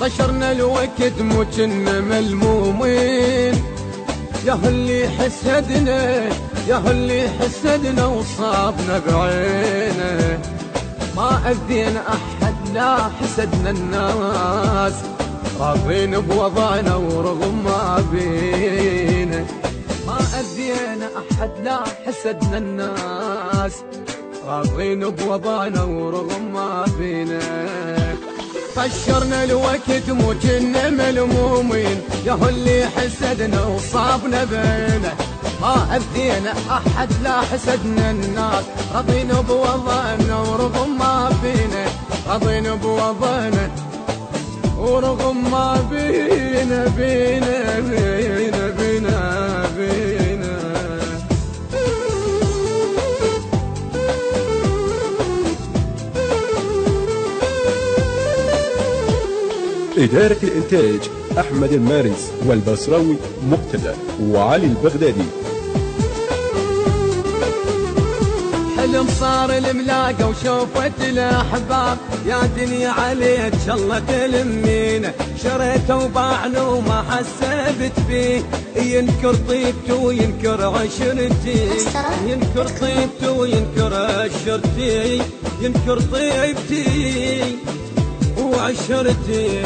طشرنا الوقت مو كنا ملمومين، يا اللي حسدنا وصابنا بعينه. ما أذينا أحد لا حسدنا الناس، راضين بوضعنا ورغم ما بينا. ما أذينا أحد لا حسدنا الناس، راضين بوضعنا ورغم ما بينا. طشرنا الوقت مو كنا ملمومين، يا اللي حسدنا وصابنا بينه. ما أذينا أحد لا حسدنا الناس، راضين بوضعنا ورغم ما بينا. راضين بوضعنا ورغم ما بينا بينا بينا بينا بينا. إدارة الإنتاج أحمد المارس والبصراوي مقتدى وعلي البغدادي. حلم صار الملاقة وشوفت الأحباب، يا دنيا عليك شالله تلمينا. شريته وباعنا وما حسبت فيه، ينكر طيبته وينكر عشرتي. ينكر طيبته وينكر عشرتي، ينكر طيبتي وعشرتي.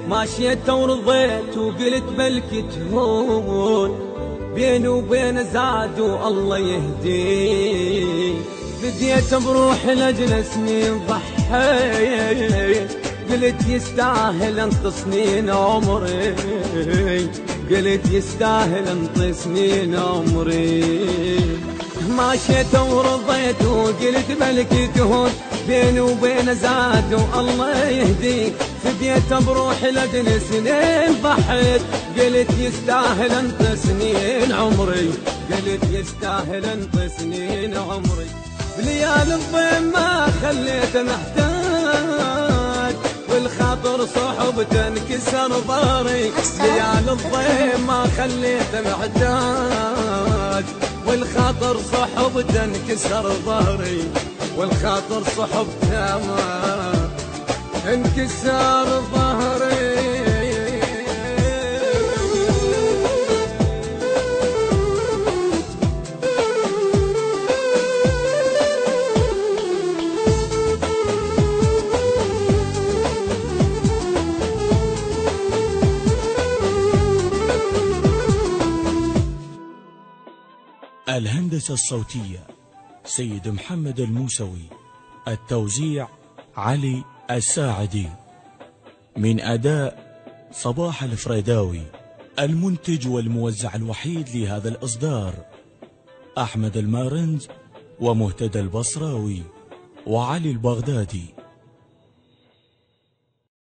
ماشيته ورضيت وقلت بلكي تهون، بيني وبين زاد والله يهديه. بديت بروح لجل سنين ضحيت، قلت يستاهل انط سنين عمري. قلت يستاهل انط سنين عمري. ماشيت ورضيت وقلت بلكي تهون، بيني وبين زاد والله يهديك. فديت بروح لدن سنين ضحيت، قلت يستاهل انت سنين عمري. قلت يستاهل انت سنين عمري. بليال الضيم ما خليته محتاج، والخاطر صحبته انكسر ضهري. بليال الضيم ما خليته محتاج، والخاطر صحبته انكسر ظهري. والخاطر صحبته ما انكسر ظهري. الهندسة الصوتية سيد محمد الموسوي، التوزيع علي الساعدي، من أداء صباح الفريداوي. المنتج والموزع الوحيد لهذا الإصدار أحمد المارنز ومهتدى البصراوي وعلي البغدادي.